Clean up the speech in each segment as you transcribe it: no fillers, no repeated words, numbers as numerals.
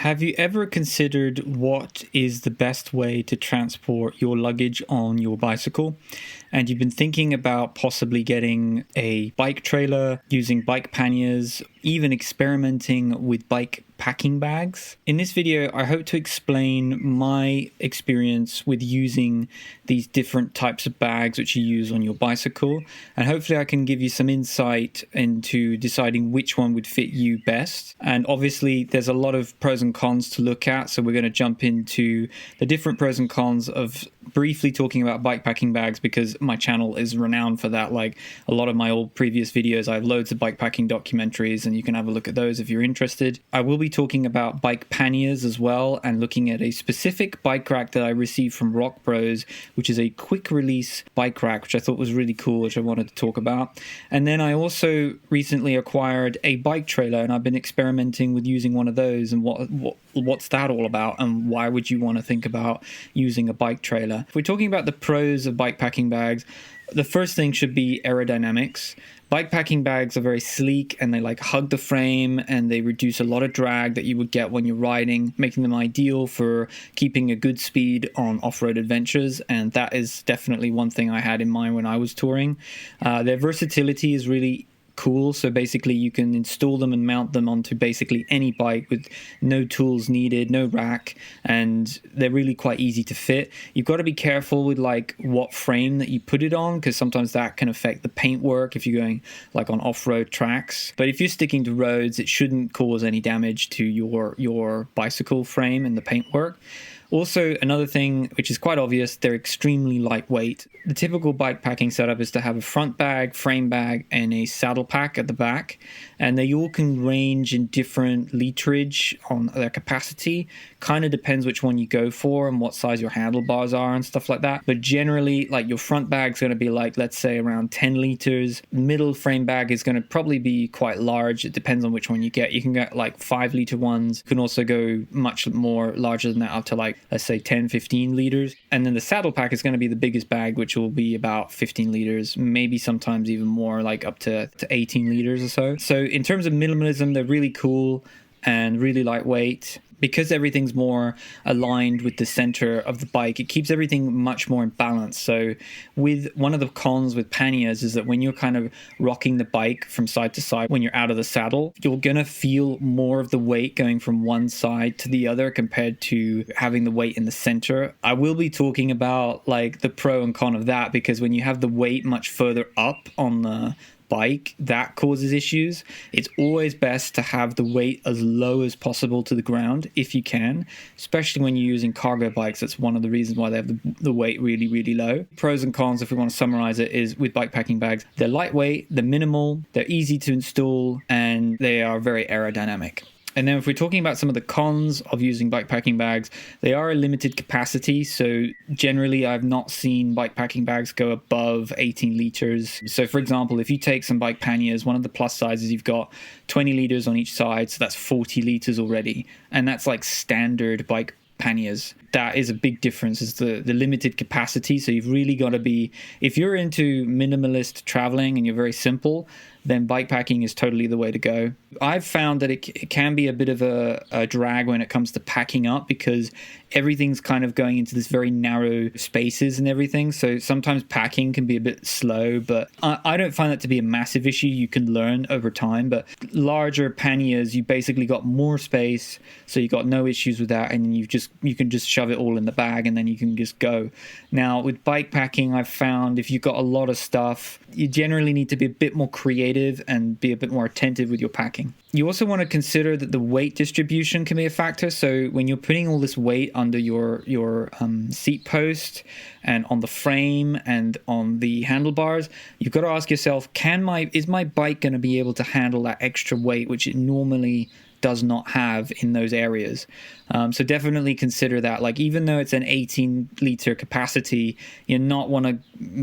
Have you ever considered what is the best way to transport your luggage on your bicycle? And you've been thinking about possibly getting a bike trailer, using bike panniers, even experimenting with bike packing bags. In this video, I hope to explain my experience with using these different types of bags which you use on your bicycle, and hopefully I can give you some insight into deciding which one would fit you best. And obviously there's a lot of pros and cons to look at, so we're going to jump into the different pros and cons of briefly talking about bike packing bags, because my channel is renowned for that. Like a lot of my old previous videos, I have loads of bike packing documentaries, and you can have a look at those if you're interested. I will be talking about bike panniers as well, and looking at a specific bike rack that I received from Rockbros, which is a quick release bike rack, which I thought was really cool, which I wanted to talk about. And then I also recently acquired a bike trailer, and I've been experimenting with using one of those, and what's that all about, and why would you want to think about using a bike trailer? If we're talking about the pros of bike packing bags, the first thing should be aerodynamics. Bike packing bags are very sleek, and they like hug the frame, and they reduce a lot of drag that you would get when you're riding, making them ideal for keeping a good speed on off-road adventures. And that is definitely one thing I had in mind when I was touring. Their versatility is really cool. So basically you can install them and mount them onto basically any bike with no tools needed, no rack, and they're really quite easy to fit. You've got to be careful with like what frame that you put it on, because sometimes that can affect the paintwork if you're going like on off-road tracks. But if you're sticking to roads, it shouldn't cause any damage to your bicycle frame and the paintwork. Also, another thing which is quite obvious, they're extremely lightweight. The typical bike packing setup is to have a front bag, frame bag, and a saddle pack at the back. And they all can range in different literage on their capacity. Kind of depends which one you go for and what size your handlebars are and stuff like that. But generally, like your front bag's going to be like, let's say around 10 liters. Middle frame bag is going to probably be quite large. It depends on which one you get. You can get like 5 liter ones. You can also go much more larger than that, up to like, let's say 10, 15 liters. And then the saddle pack is going to be the biggest bag, which will be about 15 liters, maybe sometimes even more, like up to 18 liters or so. So in terms of minimalism, they're really cool and really lightweight. Because everything's more aligned with the center of the bike, it keeps everything much more in balance. So with one of the cons with panniers is that when you're kind of rocking the bike from side to side, when you're out of the saddle, you're going to feel more of the weight going from one side to the other compared to having the weight in the center. I will be talking about like the pro and con of that, because when you have the weight much further up on the bike, that causes issues. It's always best to have the weight as low as possible to the ground if you can, especially when you're using cargo bikes. That's one of the reasons why they have the weight really, really low. Pros and cons, if we want to summarize it, is with bike packing bags, they're lightweight, they're minimal, they're easy to install, and they are very aerodynamic. And then if we're talking about some of the cons of using bike packing bags, they are a limited capacity. So generally, I've not seen bike packing bags go above 18 liters. So for example, if you take some bike panniers, one of the plus sizes, you've got 20 liters on each side. So that's 40 liters already. And that's like standard bike panniers. That is a big difference, is the limited capacity. So you've really got to be, if you're into minimalist traveling and you're very simple, then bike packing is totally the way to go. I've found that it can be a bit of a drag when it comes to packing up, because everything's kind of going into this very narrow spaces and everything. So sometimes packing can be a bit slow, but I don't find that to be a massive issue. You can learn over time, but larger panniers, you basically got more space, so you got no issues with that, and you can just shove it all in the bag and then you can just go. Now with bike packing, I've found if you've got a lot of stuff, you generally need to be a bit more creative and be a bit more attentive with your packing. You also want to consider that the weight distribution can be a factor. So when you're putting all this weight under your seat post and on the frame and on the handlebars, you've got to ask yourself, is my bike going to be able to handle that extra weight, which it normally does not have in those areas? So definitely consider that. Like, even though it's an 18 liter capacity, you're not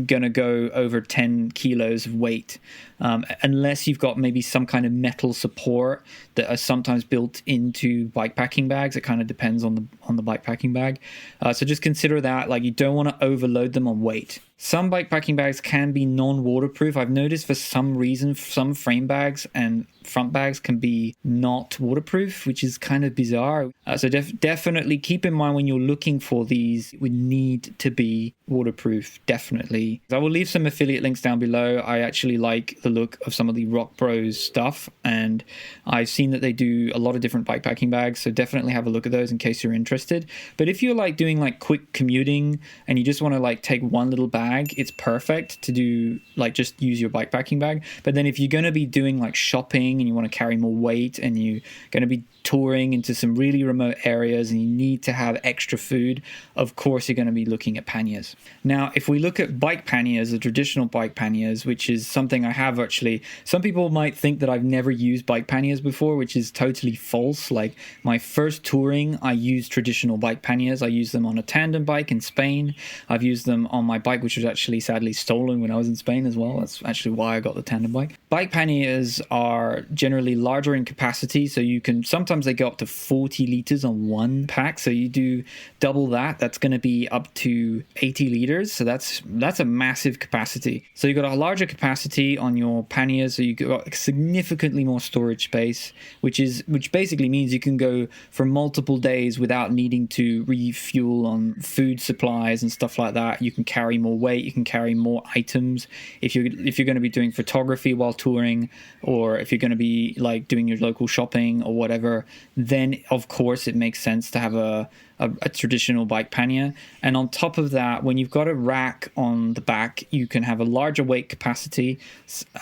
gonna go over 10 kilos of weight, unless you've got maybe some kind of metal support that are sometimes built into bike packing bags. It kind of depends on the bike packing bag. So just consider that. Like, you don't want to overload them on weight. Some bike packing bags can be non-waterproof. I've noticed for some reason, some frame bags and front bags can be not waterproof, which is kind of bizarre. So definitely keep in mind when you're looking for these, it would need to be waterproof, definitely. I will leave some affiliate links down below. I actually like the look of some of the Rockbros stuff, and I've seen that they do a lot of different bikepacking bags, so definitely have a look at those in case you're interested. But if you're like doing like quick commuting and you just want to like take one little bag, it's perfect to do like just use your bikepacking bag. But then if you're going to be doing like shopping and you want to carry more weight and you're going to be touring into some really remote areas and you need to have extra food, of course you're going to be looking at panniers. Now, if we look at bike panniers, the traditional bike panniers, which is something I have actually, some people might think that I've never used bike panniers before, which is totally false. Like my first touring, I used traditional bike panniers. I used them on a tandem bike in Spain. I've used them on my bike, which was actually sadly stolen when I was in Spain as well. That's actually why I got the tandem bike. Bike panniers are generally larger in capacity, so you can sometimes they go up to 40 liters on one pack. So you do double that, that's going to be up to 80 liters. So that's a massive capacity. So you've got a larger capacity on your panniers, so you've got significantly more storage space, which basically means you can go for multiple days without needing to refuel on food supplies and stuff like that. You can carry more weight, you can carry more items if you're going to be doing photography while touring, or if you're going to be like doing your local shopping or whatever. Then of course it makes sense to have a traditional bike pannier. And on top of that, when you've got a rack on the back, you can have a larger weight capacity,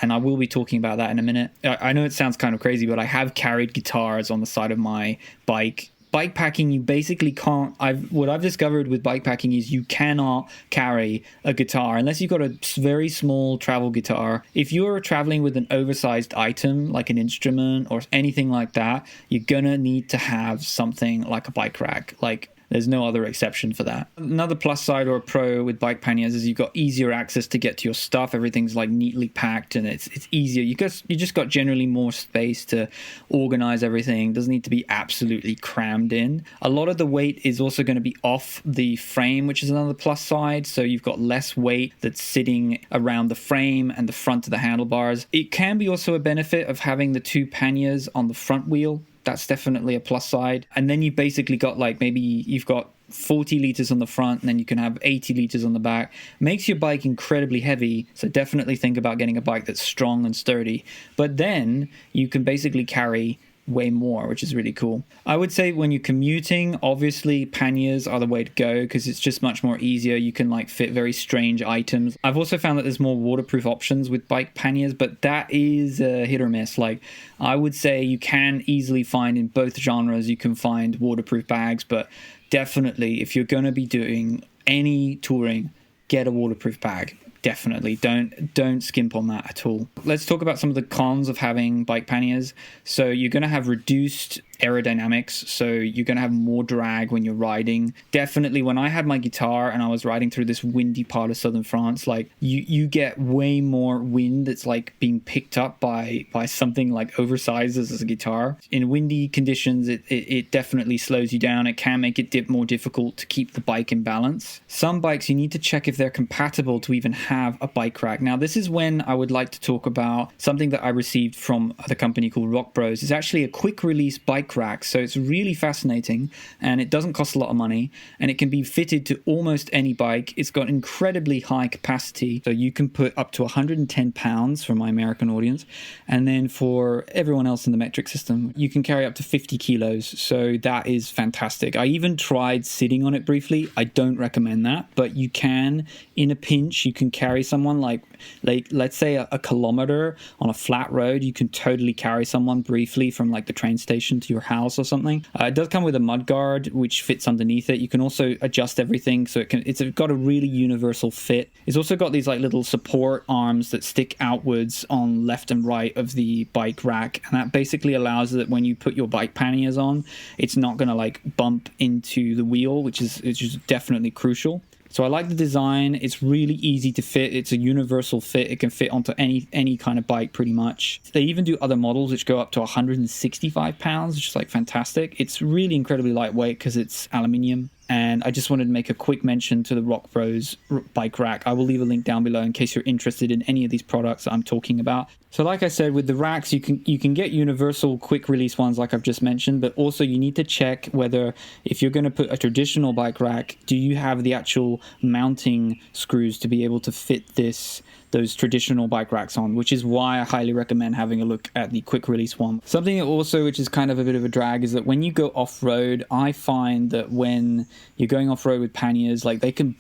and I will be talking about that in a minute. I know it sounds kind of crazy, but I have carried guitars on the side of my bike. Bikepacking, you basically can't. What I've discovered with bikepacking is you cannot carry a guitar unless you've got a very small travel guitar. If you're traveling with an oversized item like an instrument or anything like that, you're gonna need to have something like a bike rack. Like there's no other exception for that. Another plus side or a pro with bike panniers is you've got easier access to get to your stuff. Everything's like neatly packed and it's easier. You just got generally more space to organize everything. It doesn't need to be absolutely crammed in. A lot of the weight is also going to be off the frame, which is another plus side. So you've got less weight that's sitting around the frame and the front of the handlebars. It can be also a benefit of having the two panniers on the front wheel. That's definitely a plus side. And then you basically got like maybe you've got 40 liters on the front and then you can have 80 liters on the back. Makes your bike incredibly heavy. So definitely think about getting a bike that's strong and sturdy. But then you can basically carry way more, which is really cool. I would say when you're commuting, obviously panniers are the way to go because it's just much more easier. You can like fit very strange items. I've also found that there's more waterproof options with bike panniers, but that is a hit or miss. Like I would say you can easily find in both genres, you can find waterproof bags, but definitely if you're going to be doing any touring, get a waterproof bag. Definitely don't skimp on that at all. Let's talk about some of the cons of having bike panniers. So you're going to have reduced aerodynamics, so you're going to have more drag when you're riding. Definitely when I had my guitar and I was riding through this windy part of southern France, like you get way more wind that's like being picked up by something like oversized as a guitar. In windy conditions, it definitely slows you down. It can make it more difficult to keep the bike in balance. Some bikes you need to check if they're compatible to even have a bike rack. Now this is when I would like to talk about something that I received from the company called Rockbros. It's actually a quick release bike rack, so it's really fascinating and it doesn't cost a lot of money and it can be fitted to almost any bike. It's got incredibly high capacity, so you can put up to 110 pounds for my American audience, and then for everyone else in the metric system you can carry up to 50 kilos, so that is fantastic. I even tried sitting on it briefly. I don't recommend that, but you can, in a pinch, you can carry someone like let's say a kilometer on a flat road. You can totally carry someone briefly from like the train station to your house or something. It does come with a mud guard which fits underneath it. You can also adjust everything, so it's got a really universal fit. It's also got these like little support arms that stick outwards on left and right of the bike rack, and that basically allows that when you put your bike panniers on, it's not going to like bump into the wheel, which is definitely crucial. So I like the design. It's really easy to fit. It's a universal fit. It can fit onto any kind of bike pretty much. They even do other models which go up to 165 pounds, which is like fantastic. It's really incredibly lightweight because it's aluminium. and I just wanted to make a quick mention to the Rockbros bike rack. I will leave a link down below in case you're interested in any of these products that I'm talking about. So like I said, with the racks, you can get universal quick release ones like I've just mentioned, but also you need to check whether, if you're going to put a traditional bike rack, do you have the actual mounting screws to be able to fit those traditional bike racks on, which is why I highly recommend having a look at the quick release one. Something also which is kind of a bit of a drag is that when you go off-road, I find that when you're going off-road with panniers, like they can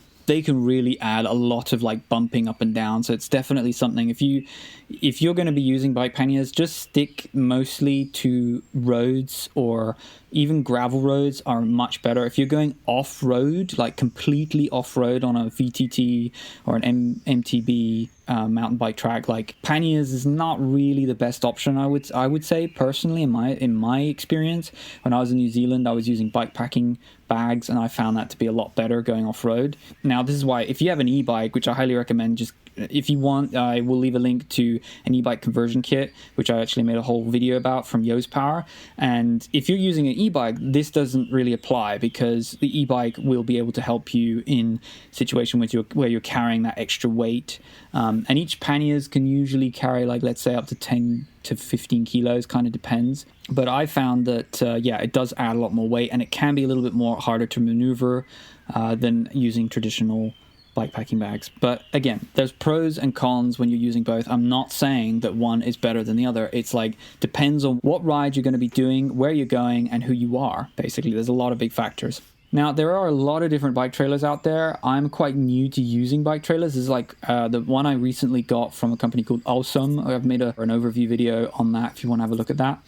really add a lot of like bumping up and down. So it's definitely something, if you're going to be using bike panniers, just stick mostly to roads, or even gravel roads are much better. If you're going off-road, like completely off-road on a VTT or an MTB mountain bike track, like panniers is not really the best option. I would say personally, in my experience, when I was in New Zealand, I was using bikepacking bags, and I found that to be a lot better going off-road. Now, this is why, if you have an e-bike, which I highly recommend, just if you want, I will leave a link to an e-bike conversion kit, which I actually made a whole video about from Yosepower. And if you're using an e-bike, this doesn't really apply, because the e-bike will be able to help you in situation where you're carrying that extra weight. And each panniers can usually carry, like, let's say up to 10 to 15 kilos, kind of depends. But I found that, it does add a lot more weight, and it can be a little bit more harder to maneuver than using traditional bikepacking bags. But again, there's pros and cons when you're using both. I'm not saying that one is better than the other. It's like, depends on what ride you're going to be doing, where you're going, and who you are. Basically, there's a lot of big factors. Now, there are a lot of different bike trailers out there. I'm quite new to using bike trailers. This is like the one I recently got from a company called ALLPOWERS. I've made an overview video on that if you want to have a look at that.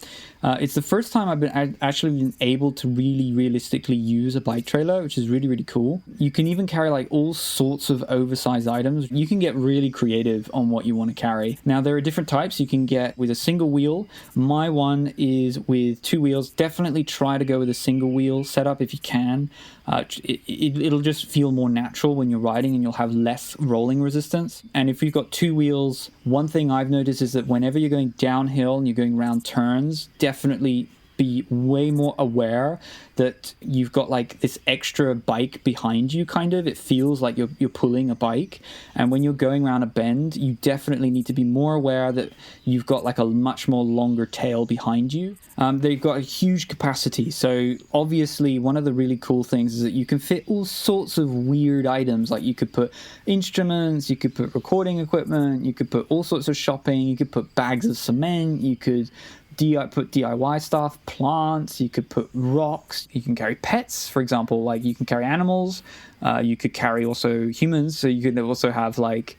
It's the first time I've actually been able to really realistically use a bike trailer, which is really, really cool. You can even carry like all sorts of oversized items. You can get really creative on what you want to carry. Now, there are different types. You can get with a single wheel. My one is with 2 wheels. Definitely try to go with a single wheel setup if you can. It'll just feel more natural when you're riding, and you'll have less rolling resistance. And if you've got 2 wheels, one thing I've noticed is that whenever you're going downhill and you're going around turns, definitely be way more aware that you've got like this extra bike behind you. Kind of, it feels like you're pulling a bike. And when you're going around a bend, you definitely need to be more aware that you've got like a much more longer tail behind you. They've got a huge capacity, so obviously one of the really cool things is that you can fit all sorts of weird items. Like you could put instruments, you could put recording equipment, you could put all sorts of shopping, you could put bags of cement, you could put DIY stuff, plants, you could put rocks, you can carry pets, for example, like you can carry animals, you could carry also humans, so you could also have like,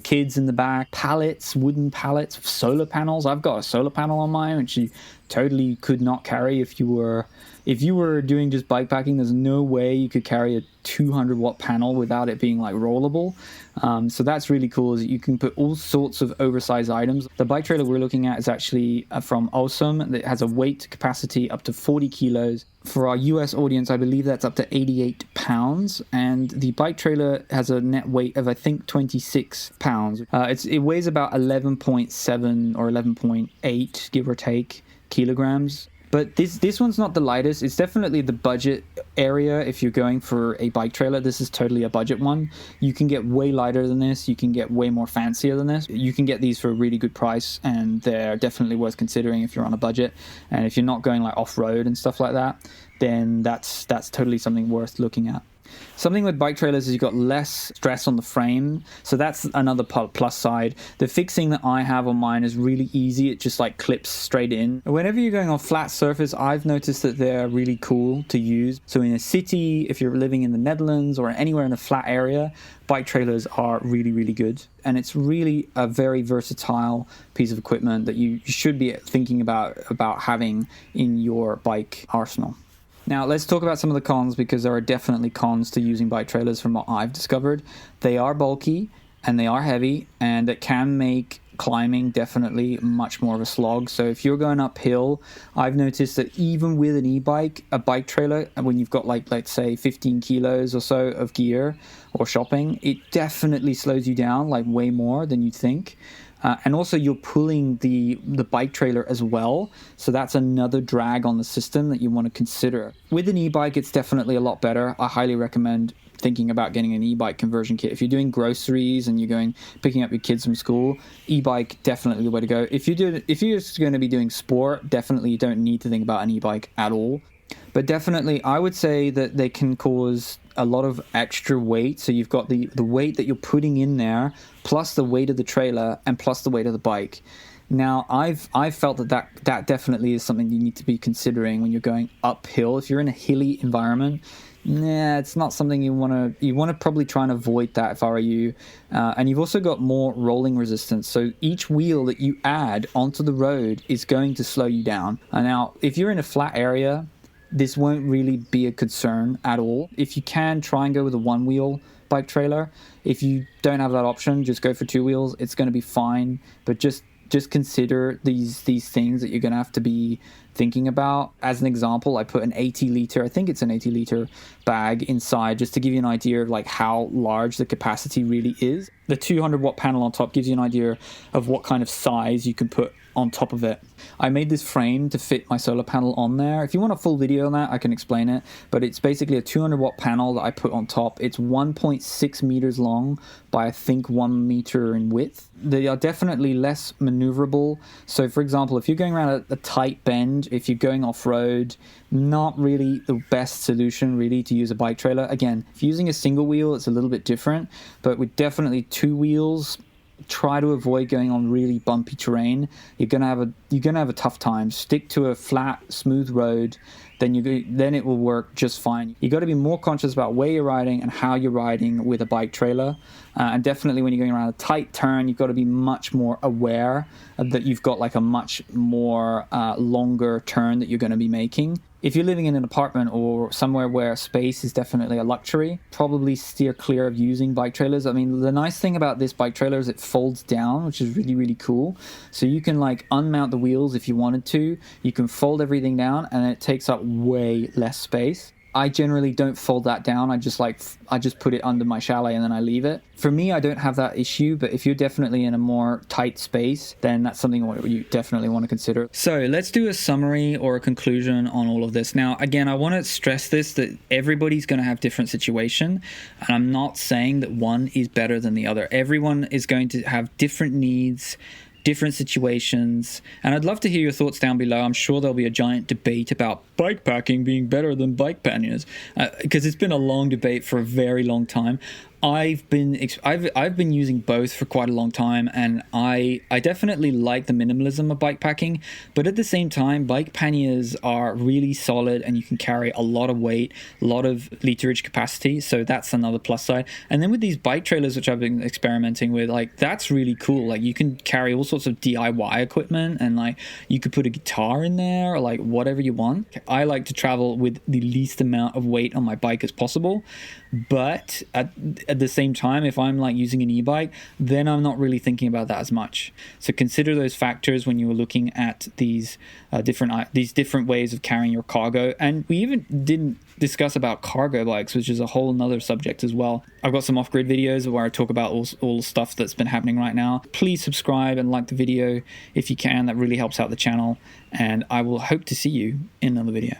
kids in the back, pallets, wooden pallets, solar panels. I've got a solar panel on mine, which you totally could not carry if you were doing just bikepacking. There's no way you could carry a 200 watt panel without it being like rollable. So that's really cool, is that you can put all sorts of oversized items. The bike trailer we're looking at is actually from ALLPOWERS. It has a weight capacity up to 40 kilos. For our US audience, I believe that's up to 88 pounds. And the bike trailer has a net weight of, I think, 26 pounds. It weighs about 11.7 or 11.8, give or take, kilograms. But this one's not the lightest. It's definitely the budget area. If you're going for a bike trailer, this is totally a budget one. You can get way lighter than this. You can get way more fancier than this. You can get these for a really good price, and they're definitely worth considering if you're on a budget. And if you're not going like off-road and stuff like that, then that's totally something worth looking at. Something with bike trailers is you've got less stress on the frame, so that's another plus side. The fixing that I have on mine is really easy. It just like clips straight in. Whenever you're going on flat surface, I've noticed that they're really cool to use. So in a city, if you're living in the Netherlands or anywhere in a flat area, bike trailers are really, really good. And it's really a very versatile piece of equipment that you should be thinking about having in your bike arsenal. Now, let's talk about some of the cons, because there are definitely cons to using bike trailers from what I've discovered. They are bulky and they are heavy, and it can make climbing definitely much more of a slog. So if you're going uphill, I've noticed that even with an e-bike, a bike trailer, when you've got like, let's say 15 kilos or so of gear or shopping, it definitely slows you down like way more than you'd think. And also you're pulling the bike trailer as well. So that's another drag on the system that you want to consider. With an e-bike, it's definitely a lot better. I highly recommend thinking about getting an e-bike conversion kit. If you're doing groceries and you're picking up your kids from school, e-bike definitely the way to go. If you're just going to be doing sport, definitely you don't need to think about an e-bike at all. But definitely, I would say that they can cause a lot of extra weight. So you've got the weight that you're putting in there, plus the weight of the trailer, and plus the weight of the bike. Now, I've felt that definitely is something you need to be considering when you're going uphill. If you're in a hilly environment, it's not something you want to probably try and avoid that if I were you. And you've also got more rolling resistance. So each wheel that you add onto the road is going to slow you down. And now, if you're in a flat area, this won't really be a concern at all. If you can, try and go with a one-wheel bike trailer. If you don't have that option, just go for two wheels. It's going to be fine. But just consider these things that you're going to have to be thinking about. As an example, I put an 80-liter, I think it's an 80-liter bag inside, just to give you an idea of like how large the capacity really is. The 200-watt panel on top gives you an idea of what kind of size you can put on top of it. I made this frame to fit my solar panel on there. If you want a full video on that, I can explain it, but it's basically a 200-watt panel that I put on top. It's 1.6 meters long by I think 1 meter in width. They are definitely less maneuverable. So for example, if you're going around a tight bend, if you're going off-road, not really the best solution really to use a bike trailer. Again, if you're using a single wheel, it's a little bit different, but with definitely two wheels, try to avoid going on really bumpy terrain. You're gonna have a tough time. Stick to a flat, smooth road. Then it will work just fine. You got to be more conscious about where you're riding and how you're riding with a bike trailer. And definitely when you're going around a tight turn, you've got to be much more aware that you've got like a much more longer turn that you're going to be making. If you're living in an apartment or somewhere where space is definitely a luxury, probably steer clear of using bike trailers. I mean, the nice thing about this bike trailer is it folds down, which is really, really cool. So you can like unmount the wheels if you wanted to. You can fold everything down and it takes up way less space. I generally don't fold that down. I just put it under my chalet and then I leave it. For me, I don't have that issue, but if you're definitely in a more tight space, then that's something you definitely want to consider. So let's do a summary or a conclusion on all of this. Now, again, I want to stress this, that everybody's going to have different situation. And I'm not saying that one is better than the other. Everyone is going to have different needs, different situations, and I'd love to hear your thoughts down below. I'm sure there'll be a giant debate about bikepacking being better than bike panniers, because it's been a long debate for a very long time. I've been using both for quite a long time, and I definitely like the minimalism of bikepacking, but at the same time, bike panniers are really solid and you can carry a lot of weight, a lot of literage capacity, so that's another plus side. And then with these bike trailers, which I've been experimenting with, like that's really cool. Like you can carry all sorts of DIY equipment, and like you could put a guitar in there or like whatever you want. I like to travel with the least amount of weight on my bike as possible, but at the same time, if I'm like using an e-bike, then I'm not really thinking about that as much. So consider those factors when you are looking at these different ways of carrying your cargo. And we even didn't discuss about cargo bikes, which is a whole nother subject as well. I've got some off-grid videos where I talk about all the stuff that's been happening right now. Please subscribe and like the video if you can. That really helps out the channel, and I will hope to see you in another video.